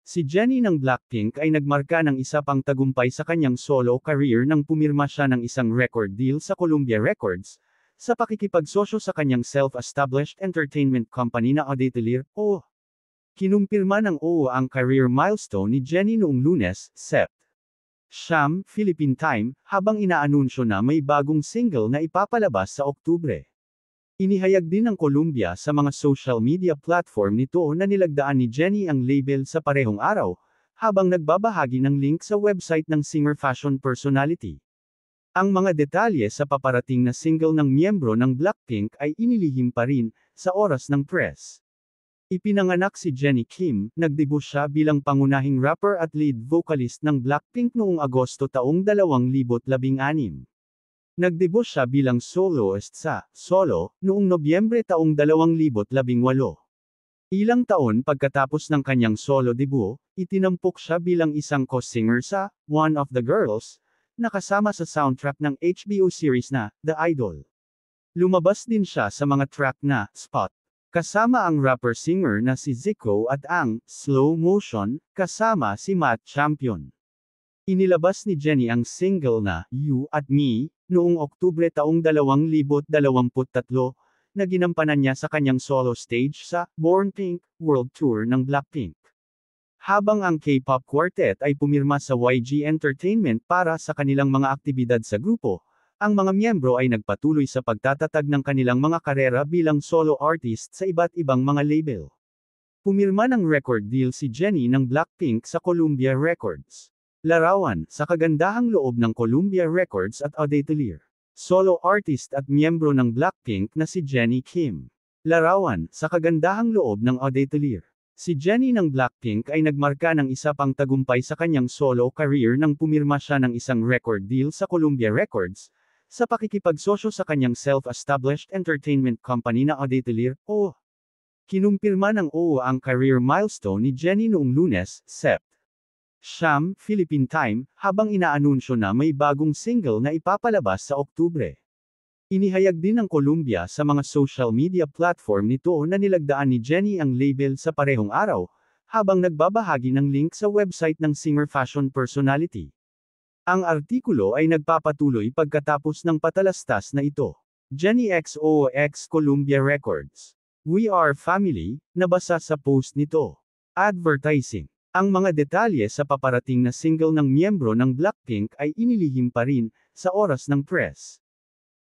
Si Jennie ng Blackpink ay nagmarka ng isa pang tagumpay sa kanyang solo career nang pumirma siya ng isang record deal sa Columbia Records, sa pakikipagsosyo sa kanyang self-established entertainment company na Audetelier, o. Kinumpirma ng OO ang career milestone ni Jennie noong Lunes, Sept. Siyam, Philippine Time, habang inaanunsyo na may bagong single na ipapalabas sa Oktubre. Inihayag din ng Columbia sa mga social media platform nito na nilagdaan ni Jennie ang label sa parehong araw, habang nagbabahagi ng link sa website ng singer fashion personality. Ang mga detalye sa paparating na single ng miyembro ng Blackpink ay inilihim pa rin, sa oras ng press. Ipinanganak si Jennie Kim, nagdebut siya bilang pangunahing rapper at lead vocalist ng Blackpink noong Agosto taong 2016. Nagdebut siya bilang soloist sa Solo noong Nobyembre taong 2018. Ilang taon pagkatapos ng kanyang solo debut, itinampok siya bilang isang co-singer sa One of the Girls, na kasama sa soundtrack ng HBO series na The Idol. Lumabas din siya sa mga track na Spot, kasama ang rapper-singer na si Zico, at ang Slow Motion, kasama si Matt Champion. Inilabas ni Jennie ang single na You at Me noong Oktubre taong 2023, na ginampanan niya sa kanyang solo stage sa Born Pink World Tour ng Blackpink. Habang ang K-pop quartet ay pumirma sa YG Entertainment para sa kanilang mga aktibidad sa grupo, ang mga miyembro ay nagpatuloy sa pagtatatag ng kanilang mga karera bilang solo artist sa iba't ibang mga label. Pumirma ng record deal si Jennie ng Blackpink sa Columbia Records. Larawan, sa kagandahang loob ng Columbia Records at Audetelier. Solo artist at miyembro ng Blackpink na si Jennie Kim. Larawan, sa kagandahang loob ng Audetelier. Si Jennie ng Blackpink ay nagmarka ng isa pang tagumpay sa kanyang solo career nang pumirma siya ng isang record deal sa Columbia Records, sa pakikipagsosyo sa kanyang self-established entertainment company na Audetelier, o. Kinumpirma ng OO ang career milestone ni Jennie noong Lunes, Sept. Siyam, Philippine Time, habang inaanunsyo na may bagong single na ipapalabas sa Oktubre. Inihayag din ng Columbia sa mga social media platform nito na nilagdaan ni Jennie ang label sa parehong araw, habang nagbabahagi ng link sa website ng singer fashion personality. Ang artikulo ay nagpapatuloy pagkatapos ng patalastas na ito. Jennie XOX Columbia Records. We are family, nabasa sa post nito. Advertising. Ang mga detalye sa paparating na single ng miyembro ng Blackpink ay inilihim pa rin, sa oras ng press.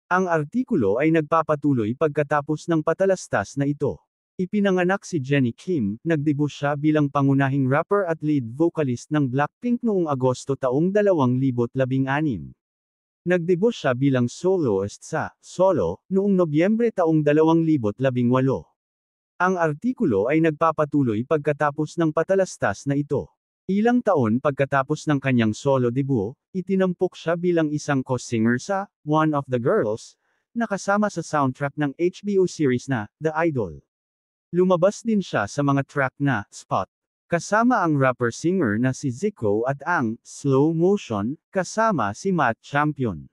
Ang artikulo ay nagpapatuloy pagkatapos ng patalastas na ito. Ipinanganak si Jennie Kim, nagdebut siya bilang pangunahing rapper at lead vocalist ng Blackpink noong Agosto taong 2016. Nagdebut siya bilang soloist sa Solo noong Nobyembre taong 2018. Ang artikulo ay nagpapatuloy pagkatapos ng patalastas na ito. Ilang taon pagkatapos ng kanyang solo debut, itinampok siya bilang isang co-singer sa One of the Girls, na kasama sa soundtrack ng HBO series na The Idol. Lumabas din siya sa mga track na Spot, kasama ang rapper-singer na si Zico, at ang Slow Motion, kasama si Matt Champion.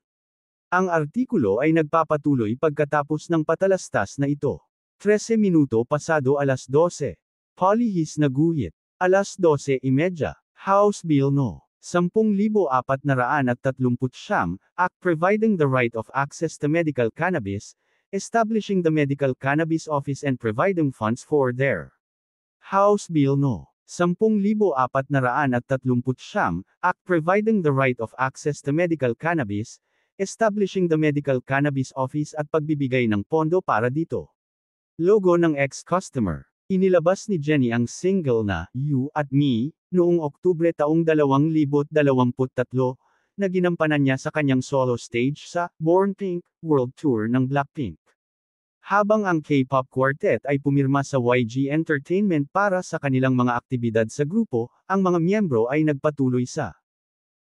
Ang artikulo ay nagpapatuloy pagkatapos ng patalastas na ito. 13 minuto pasado alas 12. Polihis na guhit. Alas 12:30. House Bill No. 10,439, Act providing the right of access to medical cannabis, establishing the Medical Cannabis Office and providing funds for their. House Bill No. 10,439, Act providing the right of access to medical cannabis, establishing the Medical Cannabis Office at pagbibigay ng pondo para dito. Logo ng ex-customer. Inilabas ni Jennie ang single na You at Me noong Oktubre taong 2023, na ginampanan niya sa kanyang solo stage sa Born Pink World Tour ng Blackpink. Habang ang K-pop quartet ay pumirma sa YG Entertainment para sa kanilang mga aktibidad sa grupo, ang mga miyembro ay nagpatuloy sa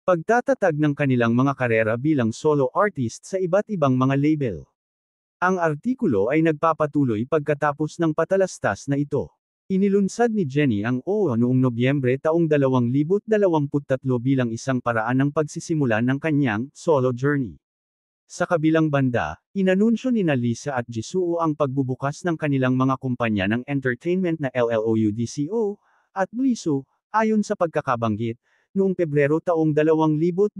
pagtatatag ng kanilang mga karera bilang solo artist sa iba't ibang mga label. Ang artikulo ay nagpapatuloy pagkatapos ng patalastas na ito. Inilunsad ni Jennie ang OO noong Nobyembre taong 2023 bilang isang paraan ng pagsisimula ng kanyang solo journey. Sa kabilang banda, inanunsyo ni Lisa at Jisoo ang pagbubukas ng kanilang mga kumpanya ng entertainment na LLOUDCO at Bliso Ayon sa pagkakabanggit, noong Pebrero taong 2024.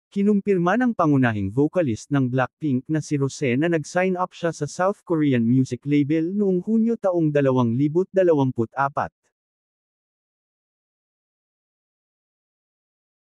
Kinumpirma ng pangunahing vocalist ng Blackpink na si Rosé na nag-sign up siya sa South Korean music label noong Hunyo taong 2024.